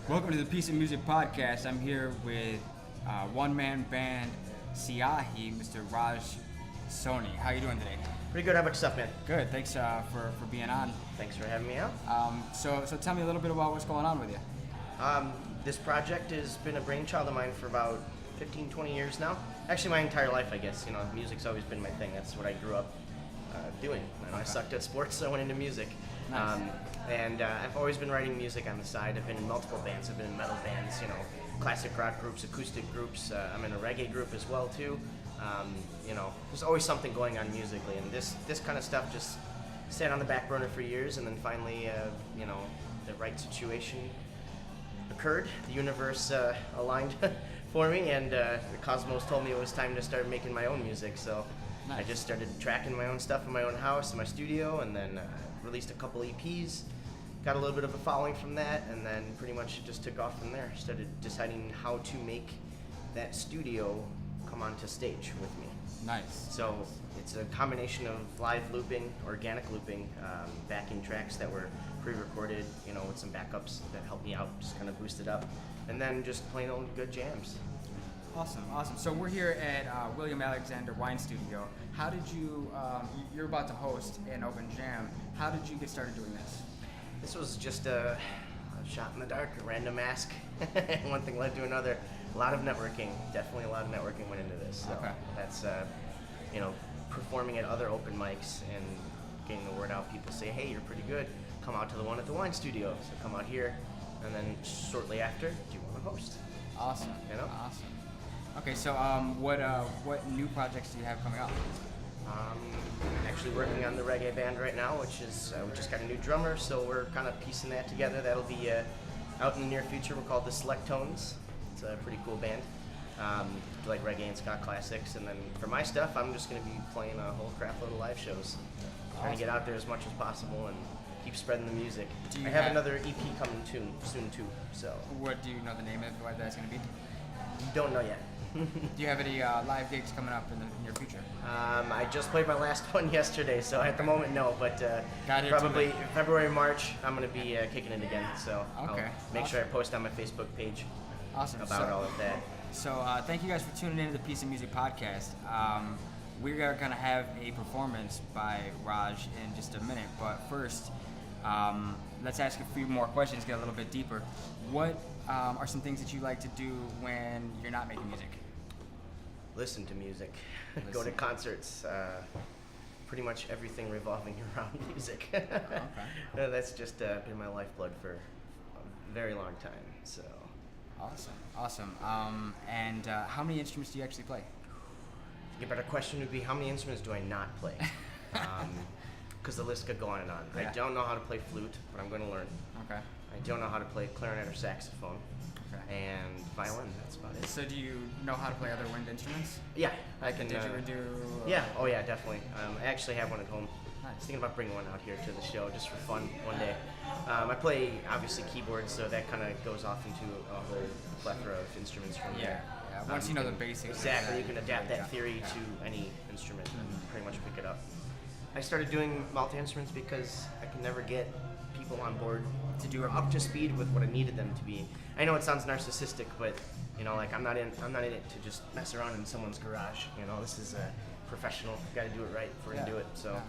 Welcome to the Piece of Music podcast. I'm here with one-man band Syahi, Mr. Raj Soni. How you doing today? Pretty good. How about yourself, man? Good. Thanks for being on. Thanks for having me out. So tell me a little bit about what's going on with you. This project has been a brainchild of mine for about 15, 20 years now. Actually, my entire life, I guess. You know, music's always been my thing. That's what I grew up doing. And I sucked at sports, so I went into music. Nice. I've always been writing music on the side. I've been in multiple bands. I've been in metal bands, you know, classic rock groups, acoustic groups. I'm in a reggae group as well, too. You know, there's always something going on musically, and this kind of stuff just sat on the back burner for years, and then finally, you know, the right situation occurred. The universe aligned for me, and the cosmos told me it was time to start making my own music. So Nice. I just started tracking my own stuff in my own house, in my studio, and then released a couple EPs. Got a little bit of a following from that, and then pretty much it just took off from there. Started deciding how to make that studio come onto stage with me. Nice. So it's a combination of live looping, organic looping, backing tracks that were pre-recorded, you know, with some backups that helped me out, just kind of boost it up, and then just plain old good jams. Awesome. So we're here at William Alexander Wine Studio. How did you? You're about to host an open jam. How did you get started doing this? This was just a shot in the dark, a random ask. One thing led to another. A lot of networking, definitely a lot of networking went into this. So Okay. that's, you know, performing at other open mics and getting the word out. People say, hey, you're pretty good. Come out to the one at the wine studio. So come out here, and then shortly after, do you want to host? Awesome. You know? Awesome. Okay, so what new projects do you have coming up? I'm actually working on the reggae band right now, which is we just got a new drummer, so we're kind of piecing that together. That'll be out in the near future. We're called the Select Tones. It's a pretty cool band. Like reggae and ska classics, and then for my stuff, I'm just going to be playing a whole crap load of live shows. Trying to get out there as much as possible and keep spreading the music. I have another EP coming soon too. So. What do you know the name of what that's going to be? Don't know yet. Do you have any live gigs coming up in the near future? I just played my last one yesterday, so at the moment, no. But probably February, March, I'm going to be kicking it again. So okay. I'll make sure I post on my Facebook page about all of that. So thank you guys for tuning in to the Piece of Music podcast. We're going to have a performance by Raj in just a minute, but first, let's ask a few more questions, get a little bit deeper. What are some things that you like to do when you're not making music? Listen to music, go to concerts, pretty much everything revolving around music. Okay. That's just been my lifeblood for a very long time. So. Awesome. And how many instruments do you actually play? A better question would be, how many instruments do I not play? Because the list could go on and on. Yeah. I don't know how to play flute, but I'm going to learn. Okay. I don't know how to play clarinet or saxophone. Okay. And violin, that's about it. So do you know how to play other wind instruments? Yeah, I can. Didgeridoo? Yeah, oh yeah, definitely. I actually have one at home. Nice. I was thinking about bringing one out here to the show just for fun one day. I play, obviously, keyboards, so that kind of goes off into a whole plethora of instruments from there. Yeah. Once you know the basics. Exactly, you can adapt that theory to any instrument and pretty much pick it up. I started doing multi-instruments because I can never get people on board to do up to speed with what I needed them to be. I know it sounds narcissistic, but you know, like I'm not in it to just mess around in someone's garage. You know, this is a professional. Got to do it right before you do it. So. Yeah.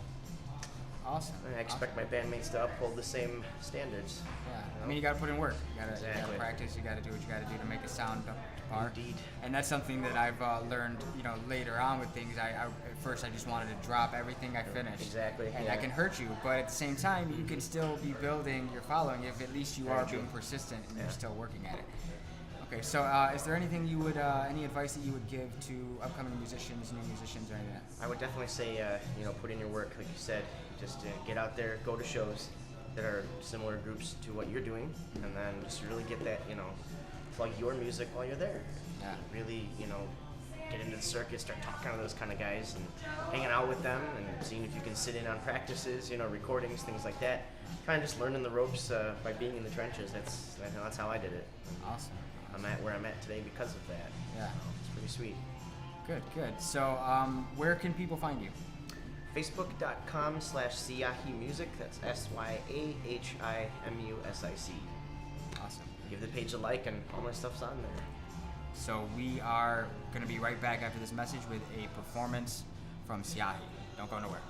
Awesome. I expect my bandmates to uphold the same standards. Yeah. You know? I mean, you got to put in work. You got to Exactly. practice. You got to do what you got to do to make it sound up to par. Indeed. And that's something that I've learned, you know, later on with things. At first I just wanted to drop everything I finished. Exactly. And yeah. that can hurt you, but at the same time, you can still be building your following if at least you are being persistent and you're still working at it. Okay, so is there anything you would, any advice that you would give to upcoming musicians, new musicians, or anything? I would definitely say, you know, put in your work, like you said. Just get out there, go to shows that are similar groups to what you're doing, and then just really get that, you know, plug your music while you're there. Yeah. Really, you know, get into the circuit, start talking to those kind of guys and hanging out with them and seeing if you can sit in on practices, you know, recordings, things like that. Kind of just learning the ropes by being in the trenches. That's how I did it. Awesome. I'm at where I'm at today because of that. Yeah. It's pretty sweet. Good. So where can people find you? Facebook.com/Syahi Music. That's SYAHIMUSIC. Awesome. Give the page a like, and all my stuff's on there. So we are going to be right back after this message with a performance from Syahi. Don't go nowhere.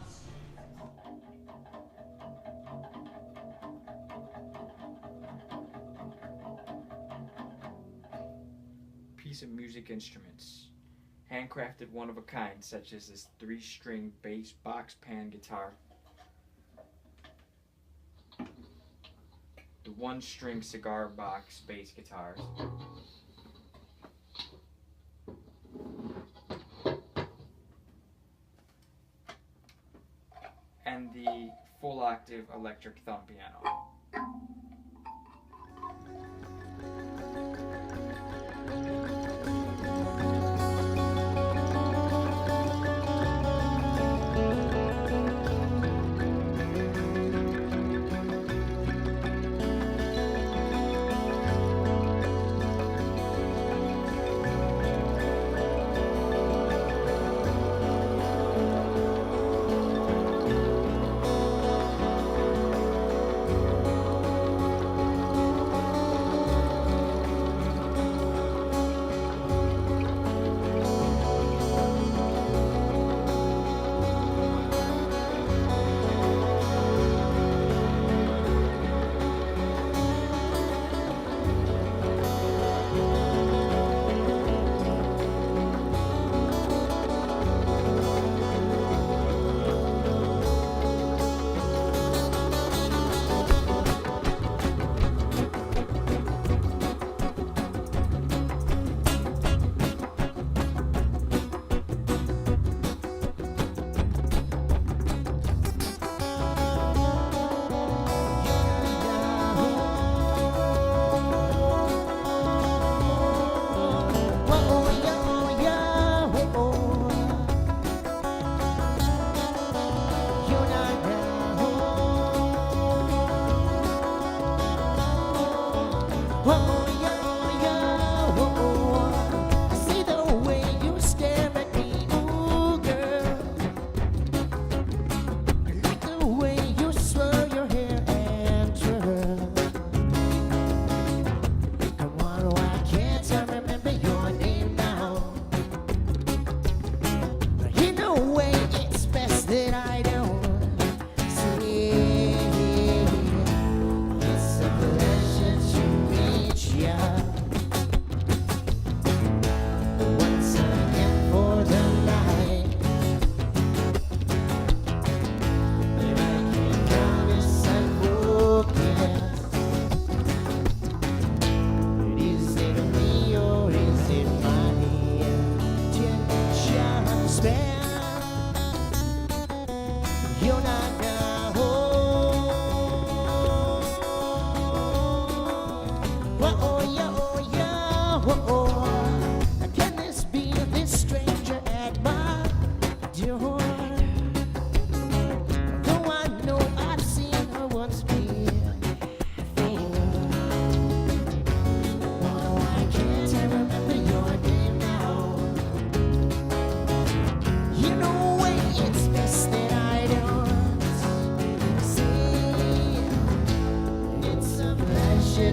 Piece of music instruments. Handcrafted one of a kind, such as this 3-string bass box pan guitar. The 1-string cigar box bass guitars. And the full octave electric thumb piano.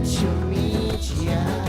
To meet ya.